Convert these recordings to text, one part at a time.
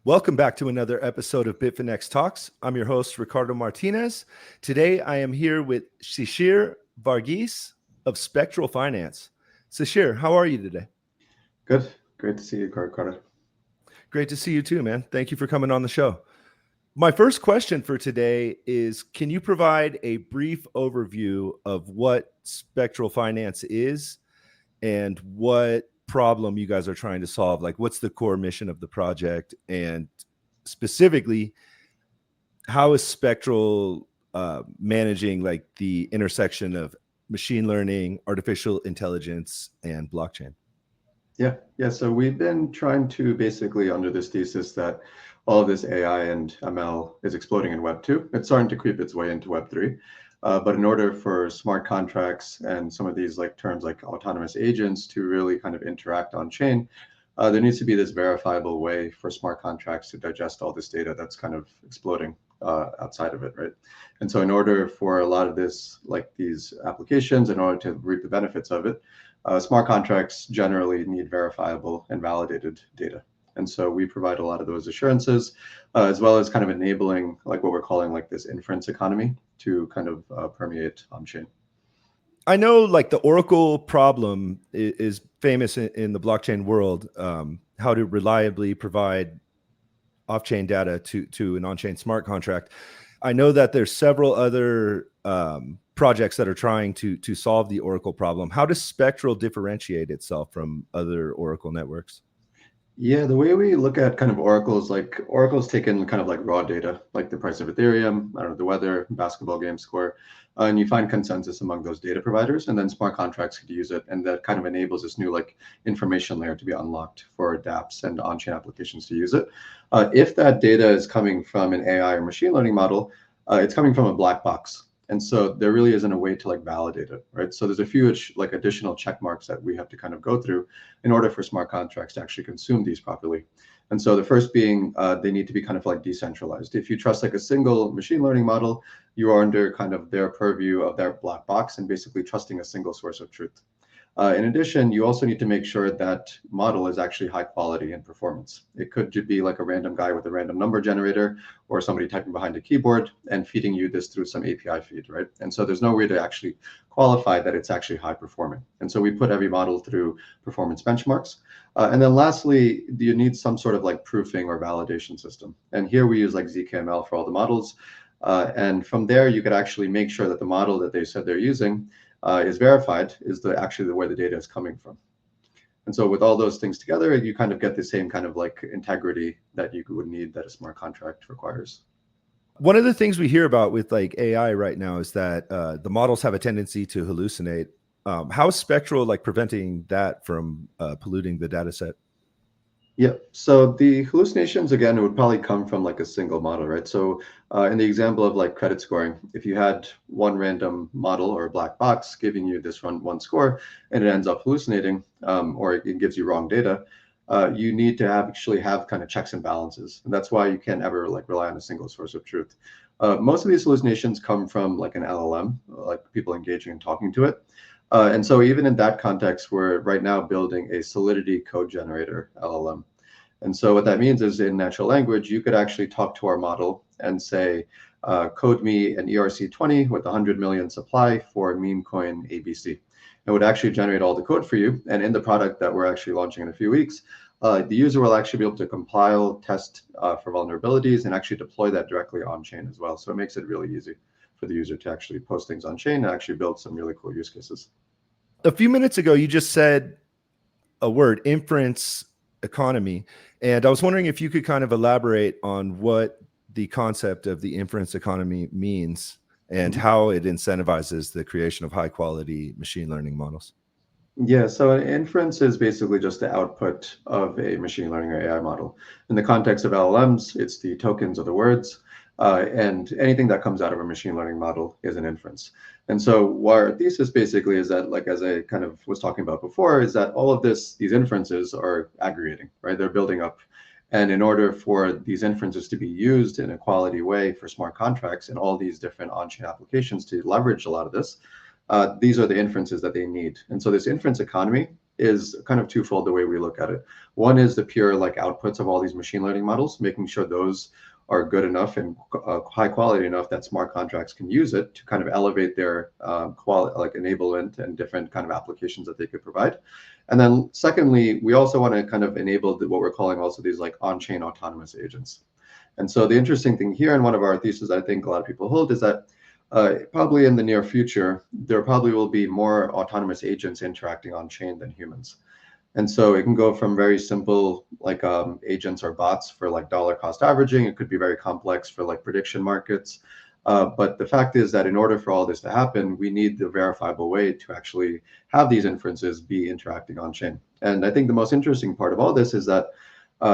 Welcome back to another episode of Bitfinex Talks. I'm your host, Ricardo Martinez. Today, I am here with Shishir Varghese of Spectral Finance. Shishir, how are you today? Good. Great to see you, Ricardo. Great to see you too, man. Thank you for coming on the show. My first question for today is, can you provide a brief overview of what Spectral Finance is and what problem you guys are trying to solve? Like, what's the core mission of the project? And specifically, how is Spectral managing like the intersection of machine learning, artificial intelligence, and blockchain? Yeah. So we've been trying to basically under this thesis that all of this AI and ML is exploding in Web2. It's starting to creep its way into Web3. But in order for smart contracts and some of these like terms like autonomous agents to really kind of interact on chain, there needs to be this verifiable way for smart contracts to digest all this data that's kind of exploding outside of it, right? And so in order for a lot of this, like these applications, in order to reap the benefits of it, smart contracts generally need verifiable and validated data. And so we provide a lot of those assurances, as well as kind of enabling like what we're calling like this inference economy to kind of permeate on chain. I know like the Oracle problem is famous in the blockchain world, how to reliably provide off-chain data to an on-chain smart contract. I know that there's several other projects that are trying to solve the Oracle problem. How does Spectral differentiate itself from other Oracle networks? Yeah, the way we look at kind of Oracle's like Oracle's taken kind of like raw data, like the price of Ethereum, I don't know, the weather, basketball game score, and you find consensus among those data providers, and then smart contracts could use it, and that kind of enables this new like information layer to be unlocked for dApps and on-chain applications to use it. If that data is coming from an AI or machine learning model, it's coming from a black box. And so there really isn't a way to like validate it, right? So there's a few like additional check marks that we have to kind of go through in order for smart contracts to actually consume these properly. And so the first being they need to be kind of like decentralized. If you trust like a single machine learning model, you are under kind of their purview of their black box and basically trusting a single source of truth. In addition, you also need to make sure that model is actually high quality and performance. It could be like a random guy with a random number generator or somebody typing behind a keyboard and feeding you this through some API feed, right? And so there's no way to actually qualify that it's actually high performing. And so we put every model through performance benchmarks. And then lastly, you need some sort of like proofing or validation system. And here we use like ZKML for all the models. And from there, you could actually make sure that the model that they said they're using is verified, is actually where the data is coming from. And so with all those things together, you kind of get the same kind of like integrity that you would need that a smart contract requires. One of the things we hear about with like AI right now is that the models have a tendency to hallucinate. How is Spectral like preventing that from polluting the data set? Yeah, so the hallucinations, again, it would probably come from like a single model, right? So in the example of like credit scoring, if you had one random model or a black box giving you this one score and it ends up hallucinating or it gives you wrong data, you need to actually have kind of checks and balances. And that's why you can't ever like rely on a single source of truth. Most of these hallucinations come from like an LLM, like people engaging and talking to it. And so even in that context, we're right now building a Solidity code generator LLM. And so what that means is in natural language, you could actually talk to our model and say, code me an ERC20 with 100 million supply for meme coin ABC. It would actually generate all the code for you. And in the product that we're actually launching in a few weeks, the user will actually be able to compile, test for vulnerabilities, and actually deploy that directly on chain as well. So it makes it really easy for the user to actually post things on chain and actually build some really cool use cases. A few minutes ago, you just said a word, Inference Economy. And I was wondering if you could kind of elaborate on what the concept of the Inference Economy means and how it incentivizes the creation of high quality machine learning models. Yeah, so an inference is basically just the output of a machine learning or AI model. In the context of LLMs, it's the tokens of the words, and anything that comes out of a machine learning model is an inference. And so our thesis basically is that, like as I kind of was talking about before, is that all of these inferences are aggregating, right? They're building up. And in order for these inferences to be used in a quality way for smart contracts and all these different on-chain applications to leverage a lot of this, these are the inferences that they need. And so this inference economy is kind of twofold the way we look at it. One is the pure like outputs of all these machine learning models, making sure those are good enough and high quality enough that smart contracts can use it to kind of elevate their quality, like enablement and different kind of applications that they could provide. And then secondly, we also want to kind of enable what we're calling also these like on-chain autonomous agents. And so the interesting thing here, and one of our theses I think a lot of people hold, is that probably in the near future, there probably will be more autonomous agents interacting on chain than humans. And so it can go from very simple like agents or bots for like dollar cost averaging. It could be very complex for like prediction markets. But the fact is that in order for all this to happen, we need the verifiable way to actually have these inferences be interacting on chain. And I think the most interesting part of all this is that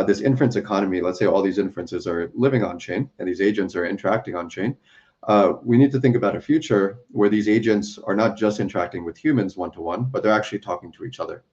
this inference economy, let's say all these inferences are living on chain and these agents are interacting on chain. We need to think about a future where these agents are not just interacting with humans one-to-one, but they're actually talking to each other.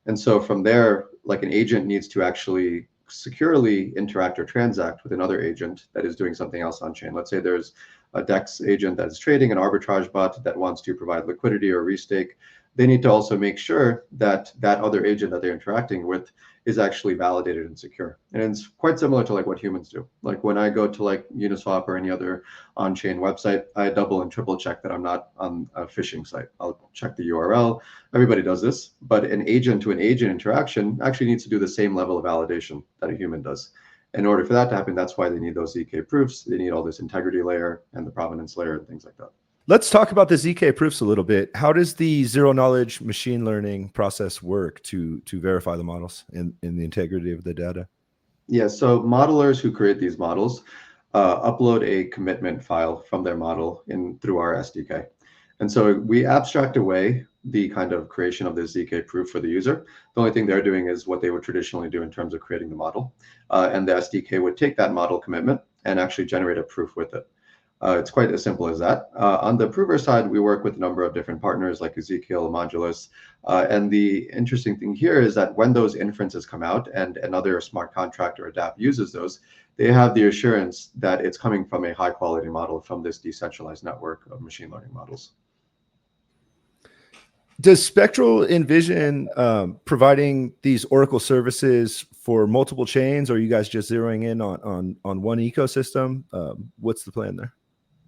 And so from there, like an agent needs to actually securely interact or transact with another agent that is doing something else on chain. Let's say there's a DEX agent that is trading, an arbitrage bot that wants to provide liquidity or restake. They need to also make sure that that other agent that they're interacting with is actually validated and secure. And it's quite similar to like what humans do. Like when I go to like Uniswap or any other on-chain website, I double and triple check that I'm not on a phishing site. I'll check the URL. Everybody does this, but an agent to an agent interaction actually needs to do the same level of validation that a human does. In order for that to happen, that's why they need those ZK proofs. They need all this integrity layer and the provenance layer and things like that. Let's talk about the ZK proofs a little bit. How does the zero knowledge machine learning process work to verify the models and the integrity of the data? Yeah, so modelers who create these models upload a commitment file from their model through our SDK. And so we abstract away the kind of creation of the ZK proof for the user. The only thing they're doing is what they would traditionally do in terms of creating the model. And the SDK would take that model commitment and actually generate a proof with it. It's quite as simple as that. On the prover side, we work with a number of different partners like Ezekiel, Modulus. And the interesting thing here is that when those inferences come out and another smart contract or a dApp uses those, they have the assurance that it's coming from a high quality model from this decentralized network of machine learning models. Does Spectral envision providing these Oracle services for multiple chains, or are you guys just zeroing in on one ecosystem? What's the plan there?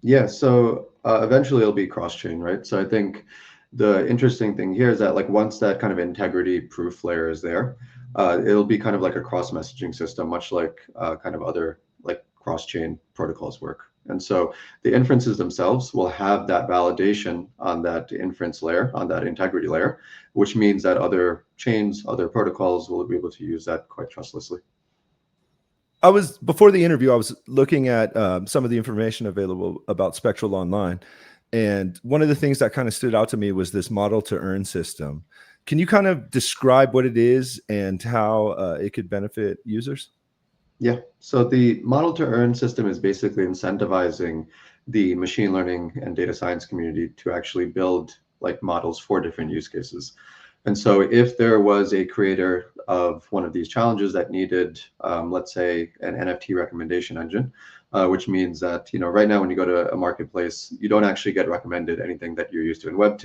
Yeah, so eventually it'll be cross-chain, right? So I think the interesting thing here is that like once that kind of integrity proof layer is there, it'll be kind of like a cross-messaging system, much like kind of other like cross-chain protocols work. And so the inferences themselves will have that validation on that inference layer, on that integrity layer, which means that other chains, other protocols will be able to use that quite trustlessly. Before the interview, I was looking at some of the information available about Spectral online. And one of the things that kind of stood out to me was this model to earn system. Can you kind of describe what it is and how it could benefit users? Yeah, so the model to earn system is basically incentivizing the machine learning and data science community to actually build like models for different use cases. And so if there was a creator of one of these challenges that needed, let's say, an NFT recommendation engine, which means that, you know, right now when you go to a marketplace, you don't actually get recommended anything that you're used to in Web2.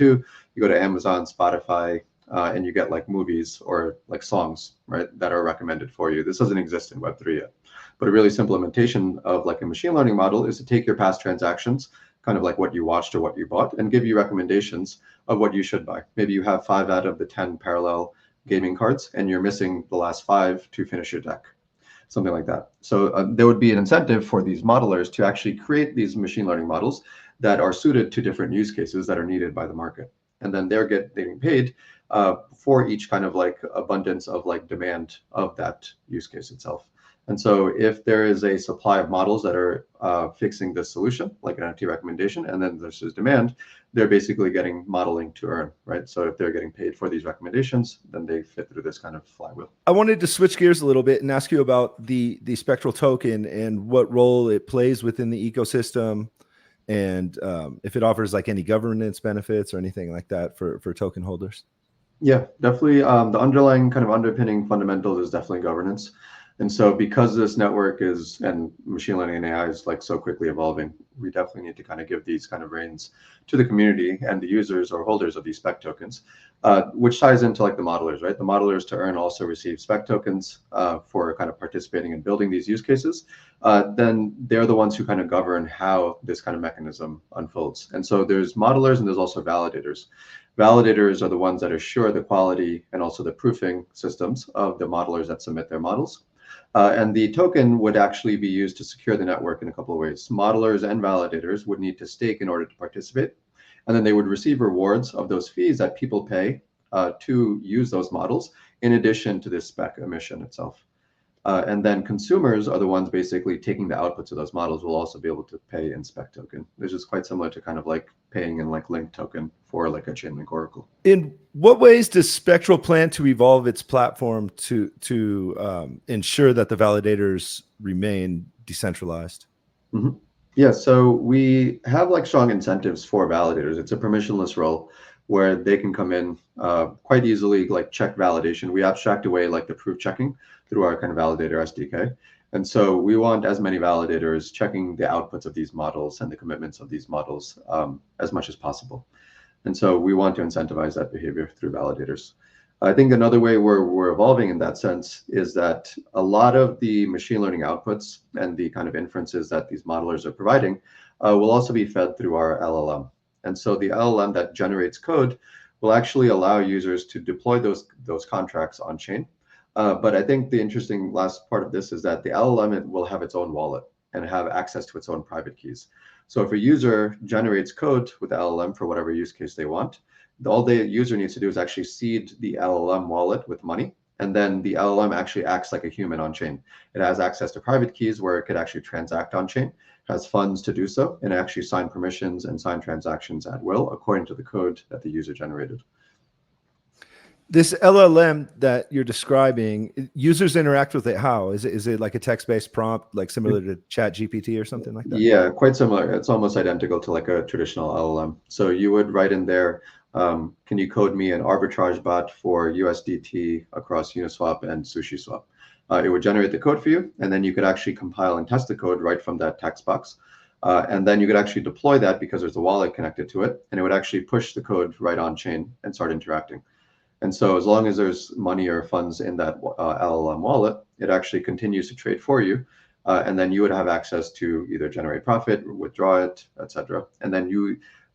You go to Amazon, Spotify, and you get like movies or like songs, right, that are recommended for you. This doesn't exist in Web3 yet. But a really simple implementation of like a machine learning model is to take your past transactions, kind of like what you watched or what you bought, and give you recommendations of what you should buy. Maybe you have 5 out of the 10 parallel gaming cards and you're missing the last 5 to finish your deck, something like that. So there would be an incentive for these modelers to actually create these machine learning models that are suited to different use cases that are needed by the market. And then they're getting paid for each kind of like abundance of like demand of that use case itself. And so if there is a supply of models that are fixing this solution, like an NFT recommendation, and then there's this demand, they're basically getting modeling to earn, right? So if they're getting paid for these recommendations, then they fit through this kind of flywheel. I wanted to switch gears a little bit and ask you about the Spectral token and what role it plays within the ecosystem, and if it offers like any governance benefits or anything like that for token holders. Yeah, definitely. The underlying kind of underpinning fundamentals is definitely governance. And so because this network is, and machine learning and AI is like so quickly evolving, we definitely need to kind of give these kind of reins to the community and the users or holders of these spec tokens, which ties into like the modelers, right? The modelers to earn also receive spec tokens for kind of participating in building these use cases. Then they're the ones who kind of govern how this kind of mechanism unfolds. And so there's modelers and there's also validators. Validators are the ones that assure the quality and also the proofing systems of the modelers that submit their models. And the token would actually be used to secure the network in a couple of ways. Modelers and validators would need to stake in order to participate. And then they would receive rewards of those fees that people pay to use those models, in addition to this spec emission itself. And then consumers are the ones basically taking the outputs of those models will also be able to pay in spec token, which is quite similar to kind of like paying in like link token for like a Chainlink Oracle. In what ways does Spectral plan to evolve its platform to ensure that the validators remain decentralized? Mm-hmm. Yeah, so we have like strong incentives for validators. It's a permissionless role where they can come in quite easily, like check validation. We abstract away like the proof checking through our kind of validator SDK. And so we want as many validators checking the outputs of these models and the commitments of these models as much as possible. And so we want to incentivize that behavior through validators. I think another way we're evolving in that sense is that a lot of the machine learning outputs and the kind of inferences that these modelers are providing will also be fed through our LLM. And so the LLM that generates code will actually allow users to deploy those contracts on chain. But I think the interesting last part of this is that the LLM will have its own wallet and have access to its own private keys. So if a user generates code with the LLM for whatever use case they want, all the user needs to do is actually seed the LLM wallet with money. And then the LLM actually acts like a human on chain. It has access to private keys where it could actually transact on chain, has funds to do so, and actually sign permissions and sign transactions at will according to the code that the user generated. This LLM that you're describing, users interact with it how? Is it like a text-based prompt, like similar to Chat GPT or something like that? Yeah, quite similar. It's almost identical to like a traditional LLM. So you would write in there, can you code me an arbitrage bot for USDT across Uniswap and SushiSwap? It would generate the code for you, and then you could actually compile and test the code right from that text box. And then you could actually deploy that because there's a wallet connected to it, and it would actually push the code right on chain and start interacting. And so as long as there's money or funds in that LLM wallet, it actually continues to trade for you. And then you would have access to either generate profit, withdraw it, etc. And then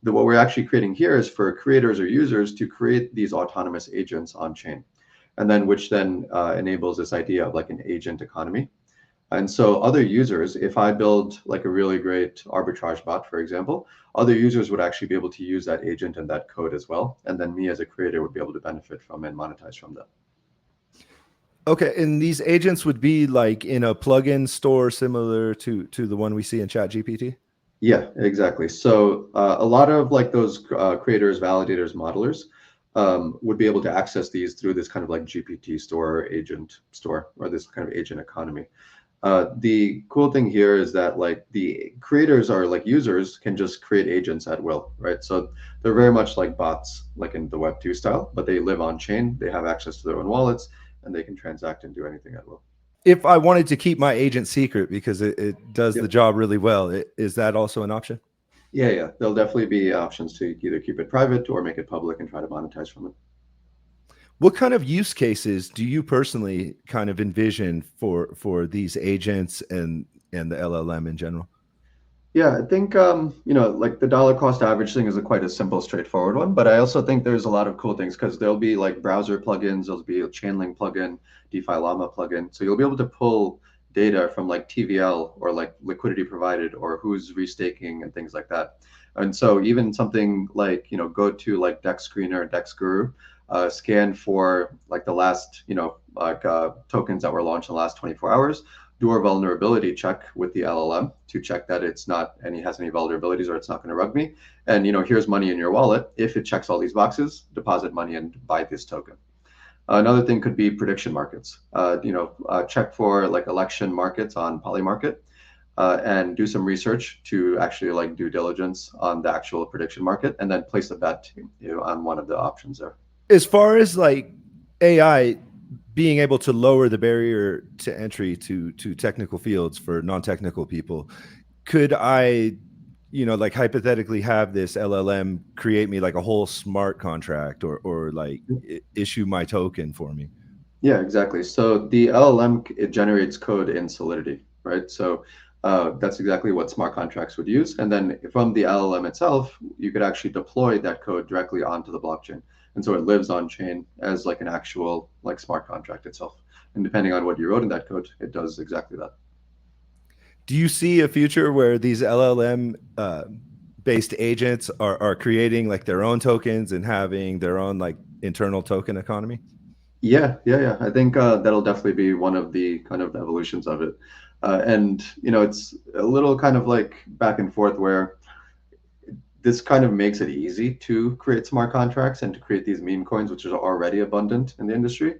what we're actually creating here is for creators or users to create these autonomous agents on chain, and then which then enables this idea of like an agent economy. And so other users, if I build like a really great arbitrage bot, for example, other users would actually be able to use that agent and that code as well. And then me as a creator would be able to benefit from and monetize from that. Okay, and these agents would be like in a plugin store similar to the one we see in Chat GPT? Yeah, exactly. So a lot of like those creators, validators, modelers would be able to access these through this kind of like GPT store or agent store or this kind of agent economy. The cool thing here is that like the creators are like users can just create agents at will, right? So they're very much like bots, like in the Web2 style, but they live on chain, they have access to their own wallets, and they can transact and do anything at will. If I wanted to keep my agent secret because it does Yep. the job really well, is that also an option? Yeah. There'll definitely be options to either keep it private or make it public and try to monetize from it. What kind of use cases do you personally kind of envision for these agents and the LLM in general? Yeah, I think like the dollar cost average thing is a quite a simple, straightforward one. But I also think there's a lot of cool things because there'll be like browser plugins, there'll be a Chainlink plugin, DeFi Llama plugin. So you'll be able to pull data from like TVL or like liquidity provided or who's restaking and things like that. And so even something like go to like Dex Screener, Dex Guru, scan for like the last tokens that were launched in the last 24 hours, do a vulnerability check with the LLM to check that it's not has any vulnerabilities or it's not going to rug me. And here's money in your wallet. If it checks all these boxes, deposit money and buy this token. Another thing could be prediction markets. Check for like election markets on Polymarket and do some research to actually like due diligence on the actual prediction market, and then place a bet on one of the options there. As far as like AI being able to lower the barrier to entry to technical fields for non-technical people. Could I, like hypothetically have this LLM create me like a whole smart contract or like issue my token for me? Yeah, exactly. So the LLM, it generates code in Solidity, right? So that's exactly what smart contracts would use. And then from the LLM itself, you could actually deploy that code directly onto the blockchain. And so it lives on chain as like an actual like smart contract itself. And depending on what you wrote in that code, it does exactly that. Do you see a future where these LLM based agents are creating like their own tokens and having their own like internal token economy? Yeah. I think that'll definitely be one of the kind of evolutions of it. And, it's a little kind of like back and forth where this kind of makes it easy to create smart contracts and to create these meme coins, which are already abundant in the industry.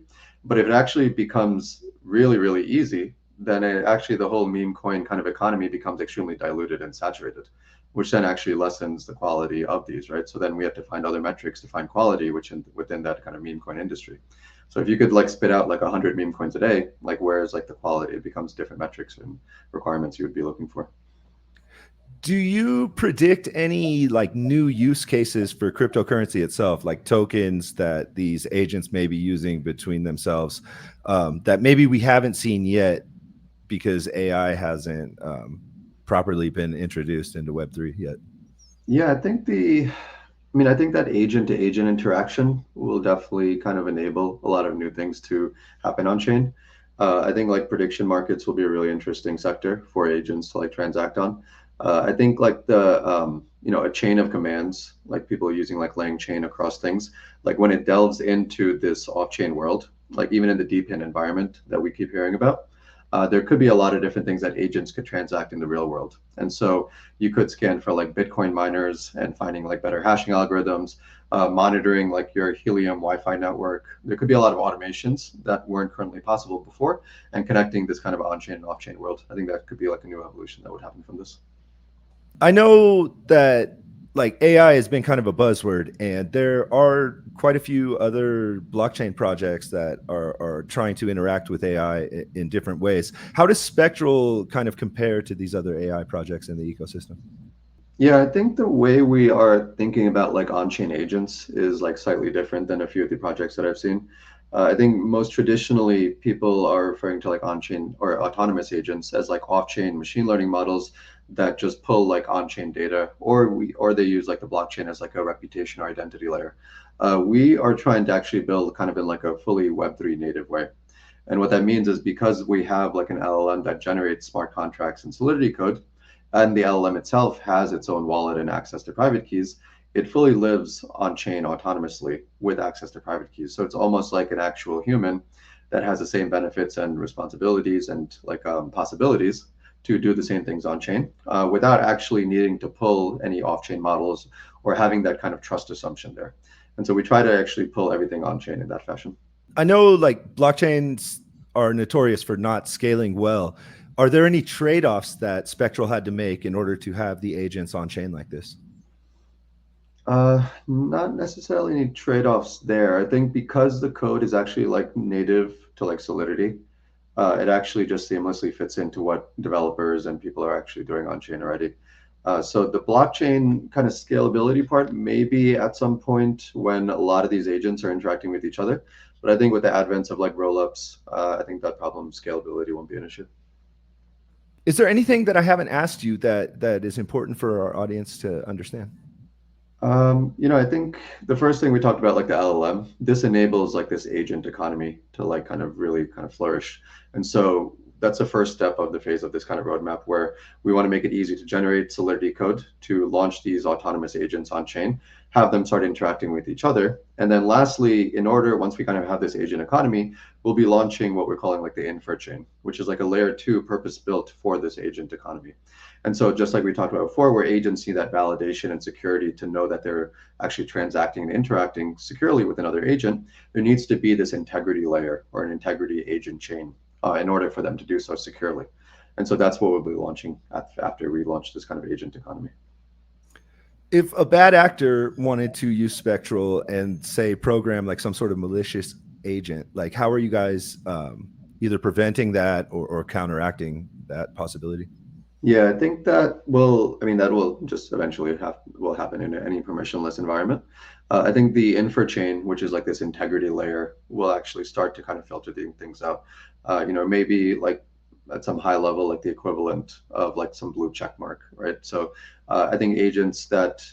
But if it actually becomes really, really easy, then actually the whole meme coin kind of economy becomes extremely diluted and saturated, which then actually lessens the quality of these, right? So then we have to find other metrics to find quality, within that kind of meme coin industry. So if you could like spit out like 100 meme coins a day, like where's like the quality, it becomes different metrics and requirements you would be looking for. Do you predict any like new use cases for cryptocurrency itself, like tokens that these agents may be using between themselves, that maybe we haven't seen yet because AI hasn't properly been introduced into Web3 yet? Yeah, I think that agent to agent interaction will definitely kind of enable a lot of new things to happen on chain. I think like prediction markets will be a really interesting sector for agents to like transact on. I think like a chain of commands, like people using like laying chain across things, like when it delves into this off-chain world, like even in the DeepIn environment that we keep hearing about, there could be a lot of different things that agents could transact in the real world. And so you could scan for like Bitcoin miners and finding like better hashing algorithms, monitoring like your Helium Wi-Fi network. There could be a lot of automations that weren't currently possible before, and connecting this kind of on-chain and off-chain world. I think that could be like a new evolution that would happen from this. I know that like AI has been kind of a buzzword, and there are quite a few other blockchain projects that are trying to interact with AI in different ways. How does Spectral kind of compare to these other AI projects in the ecosystem? Yeah, I think the way we are thinking about like on-chain agents is like slightly different than a few of the projects that I've seen. I think most traditionally people are referring to like on-chain or autonomous agents as like off-chain machine learning models that just pull like on-chain data, or they use like the blockchain as like a reputation or identity layer. We are trying to actually build kind of in like a fully Web3 native way. And what that means is because we have like an LLM that generates smart contracts and Solidity code, and the LLM itself has its own wallet and access to private keys, it fully lives on chain autonomously with access to private keys. So it's almost like an actual human that has the same benefits and responsibilities and like possibilities to do the same things on chain without actually needing to pull any off chain models or having that kind of trust assumption there. And so we try to actually pull everything on chain in that fashion. I know like blockchains are notorious for not scaling well. Are there any trade-offs that Spectral had to make in order to have the agents on chain like this? Not necessarily any trade-offs there. I think because the code is actually like native to like Solidity, it actually just seamlessly fits into what developers and people are actually doing on chain already. So the blockchain kind of scalability part, maybe at some point when a lot of these agents are interacting with each other. But I think with the advent of like rollups, I think that problem scalability won't be an issue. Is there anything that I haven't asked you that is important for our audience to understand? I think the first thing we talked about, like the LLM, this enables like this agent economy to like kind of really kind of flourish. And so that's the first step of the phase of this kind of roadmap where we want to make it easy to generate Solidity code to launch these autonomous agents on chain, have them start interacting with each other. And then lastly, in order, once we kind of have this agent economy, we'll be launching what we're calling like the Infer chain, which is like a layer two purpose built for this agent economy. And so just like we talked about before, where agents need that validation and security to know that they're actually transacting and interacting securely with another agent, there needs to be this integrity layer or an integrity agent chain in order for them to do so securely. And so that's what we'll be launching after we launch this kind of agent economy. If a bad actor wanted to use Spectral and say program like some sort of malicious agent? Like, how are you guys either preventing that or counteracting that possibility? Yeah, I think that will, I mean, that will just eventually will happen in any permissionless environment. I think the Infer chain, which is like this integrity layer, will actually start to kind of filter things out. Maybe like at some high level, like the equivalent of like some blue check mark, right? So I think agents that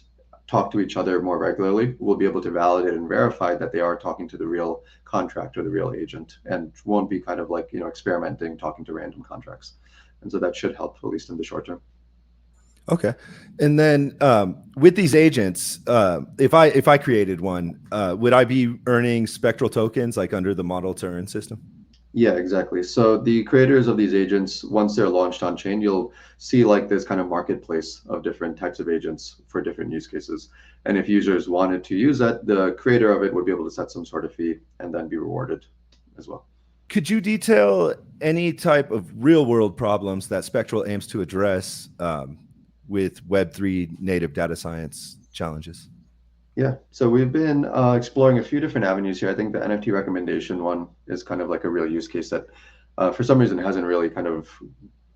talk to each other more regularly will be able to validate and verify that they are talking to the real contract or the real agent, and won't be kind of like, experimenting, talking to random contracts. And so that should help, at least in the short term. Okay. And then with these agents, if I created one, would I be earning spectral tokens like under the model to earn system? Yeah, exactly. So the creators of these agents, once they're launched on chain, you'll see like this kind of marketplace of different types of agents for different use cases. And if users wanted to use that, the creator of it would be able to set some sort of fee and then be rewarded as well. Could you detail any type of real world problems that Spectral aims to address with Web3 native data science challenges? Yeah, so we've been exploring a few different avenues here. I think the NFT recommendation one is kind of like a real use case that for some reason hasn't really kind of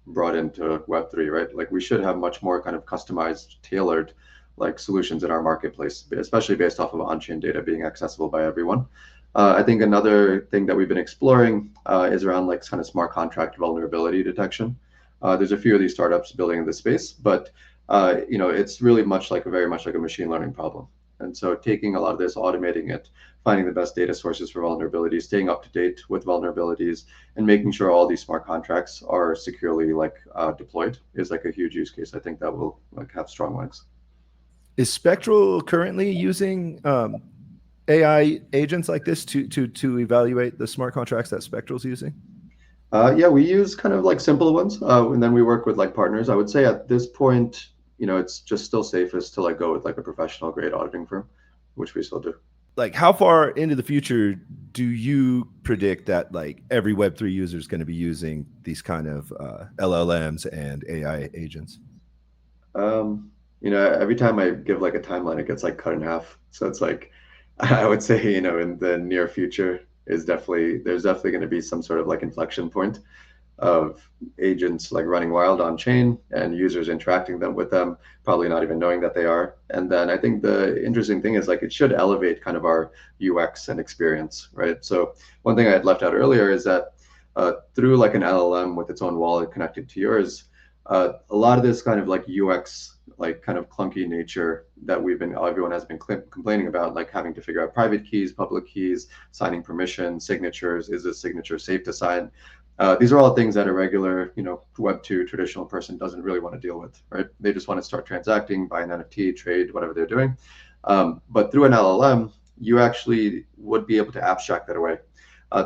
brought into Web3, right? Like we should have much more kind of customized, tailored like solutions in our marketplace, especially based off of on-chain data being accessible by everyone. I think another thing that we've been exploring is around like kind of smart contract vulnerability detection. There's a few of these startups building in this space, but it's really very much like a machine learning problem. And so taking a lot of this, automating it, finding the best data sources for vulnerabilities, staying up to date with vulnerabilities, and making sure all these smart contracts are securely deployed is like a huge use case. I think that will like have strong legs. Is Spectral currently using AI agents like this to evaluate the smart contracts that Spectral's using? Yeah, we use kind of like simple ones, and then we work with like partners. I would say at this point, it's just still safest to like go with like a professional grade auditing firm, which we still do. Like, how far into the future do you predict that like every Web3 user is going to be using these kind of LLMs and AI agents? Every time I give like a timeline, it gets like cut in half. So it's like, I would say, in the near future there's definitely going to be some sort of like inflection point of agents like running wild on chain and users interacting with them, probably not even knowing that they are. And then I think the interesting thing is like it should elevate kind of our UX and experience, right? So one thing I had left out earlier is that through like an LLM with its own wallet connected to yours, a lot of this kind of like UX, like kind of clunky nature that everyone has been complaining about, like having to figure out private keys, public keys, signing permission, signatures. Is this signature safe to sign? These are all things that a regular, Web2 traditional person doesn't really want to deal with, right? They just want to start transacting, buy an NFT, trade, whatever they're doing. But through an LLM, you actually would be able to abstract that away.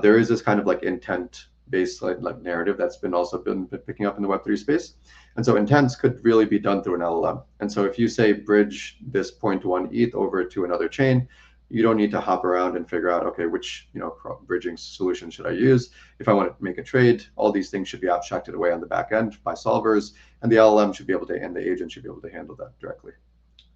There is this kind of like intent-based like narrative that's been picking up in the Web3 space. And so intents could really be done through an LLM. And so if you say bridge this 0.1 ETH over to another chain, you don't need to hop around and figure out, okay, which bridging solution should I use? If I want to make a trade, all these things should be abstracted away on the back end by solvers, and the LLM should be able to, and the agent should be able to handle that directly.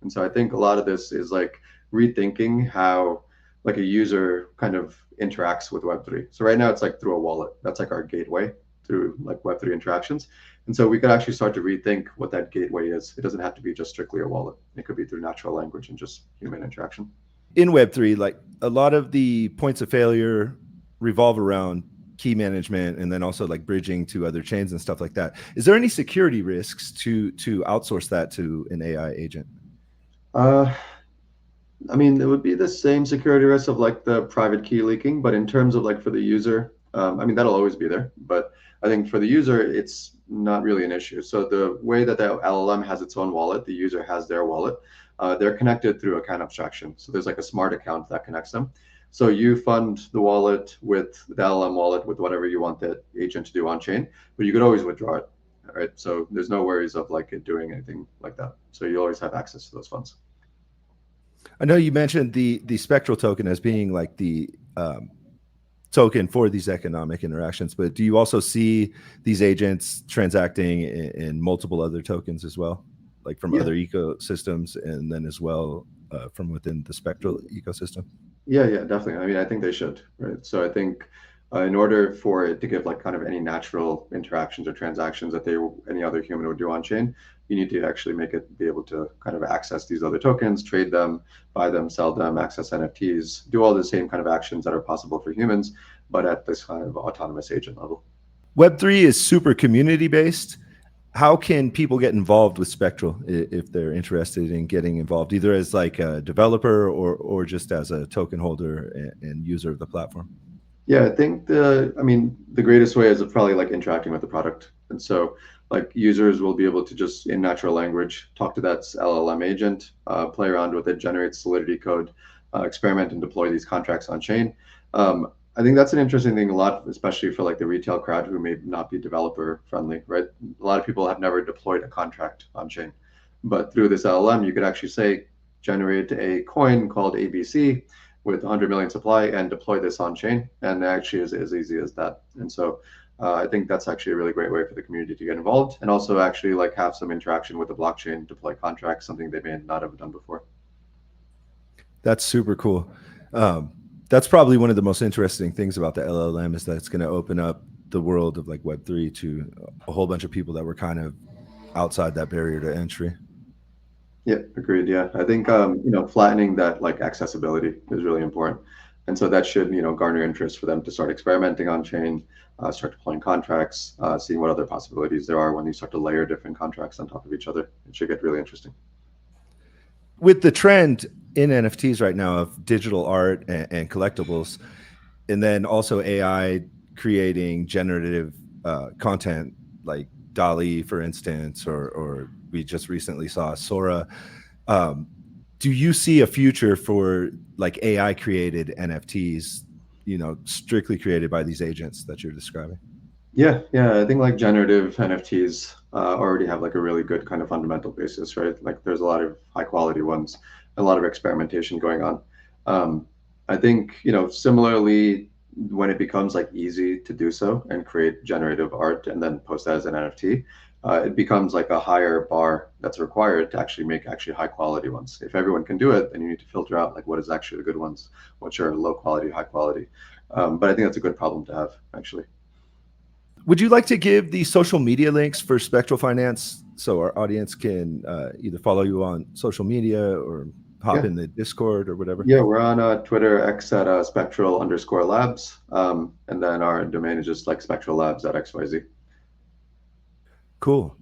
And so I think a lot of this is like rethinking how like a user kind of interacts with Web3. So right now it's like through a wallet. That's like our gateway through like Web3 interactions. And so we could actually start to rethink what that gateway is. It doesn't have to be just strictly a wallet. It could be through natural language and just human interaction. In Web3, like a lot of the points of failure revolve around key management and then also like bridging to other chains and stuff like that. Is there any security risks to outsource that to an AI agent? Uh, I mean, it would be the same security risk of like the private key leaking, but in terms of like for the user, I mean, that'll always be there. But I think for the user, it's not really an issue. So the way that the LLM has its own wallet, the user has their wallet. They're connected through account abstraction. So there's like a smart account that connects them. So you fund the wallet with the LLM wallet with whatever you want the agent to do on chain, but you could always withdraw it, right? So there's no worries of like it doing anything like that. So you always have access to those funds. I know you mentioned the spectral token as being like the token for these economic interactions, but do you also see these agents transacting in multiple other tokens as well, like from Yeah. other ecosystems and then as well from within the spectral ecosystem? Yeah, yeah, definitely. I mean, I think they should, right? So I think in order for it to give like kind of any natural interactions or transactions that any other human would do on chain, you need to actually make it be able to kind of access these other tokens, trade them, buy them, sell them, access NFTs, do all the same kind of actions that are possible for humans, but at this kind of autonomous agent level. Web3 is super community based. How can people get involved with Spectral if they're interested in getting involved, either as like a developer or just as a token holder and user of the platform? Yeah, I think I mean, the greatest way is probably like interacting with the product. And so, like, users will be able to just in natural language talk to that LLM agent, play around with it, generate Solidity code, experiment and deploy these contracts on chain. I think that's an interesting thing a lot, especially for like the retail crowd who may not be developer friendly, right? A lot of people have never deployed a contract on chain, but through this LLM, you could actually say, generate a coin called ABC with 100 million supply and deploy this on chain. And it actually is as easy as that. And so I think that's actually a really great way for the community to get involved and also actually like have some interaction with the blockchain, deploy contracts, something they may not have done before. That's super cool. That's probably one of the most interesting things about the LLM is that it's going to open up the world of like Web3 to a whole bunch of people that were kind of outside that barrier to entry. Yeah, agreed. Yeah, I think flattening that like accessibility is really important, and so that should garner interest for them to start experimenting on chain, start deploying contracts, seeing what other possibilities there are when you start to layer different contracts on top of each other. It should get really interesting. With the trend in NFTs right now of digital art and collectibles, and then also AI creating generative content like Dali, for instance, or we just recently saw Sora. Um, do you see a future for like AI created NFTs, strictly created by these agents that you're describing? Yeah, yeah, I think like generative NFTs already have like a really good kind of fundamental basis, right? Like there's a lot of high quality ones, a lot of experimentation going on. Um, I think, similarly, when it becomes like easy to do so and create generative art and then post that as an NFT, it becomes like a higher bar that's required to actually make actually high quality ones. If everyone can do it, then you need to filter out like what is actually the good ones, which are low quality, high quality. But I think that's a good problem to have, actually. Would you like to give the social media links for Spectral Finance so our audience can either follow you on social media or hop Yeah. in the Discord or whatever? Yeah, we're on Twitter X at spectral_labs. And then our domain is just like spectral labs at XYZ. Cool.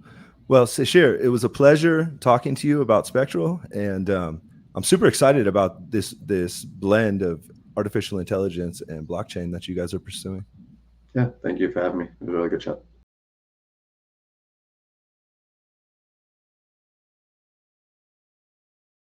Well, Sashir, it was a pleasure talking to you about Spectral, and I'm super excited about this blend of artificial intelligence and blockchain that you guys are pursuing. Yeah, thank you for having me. It was a really good chat.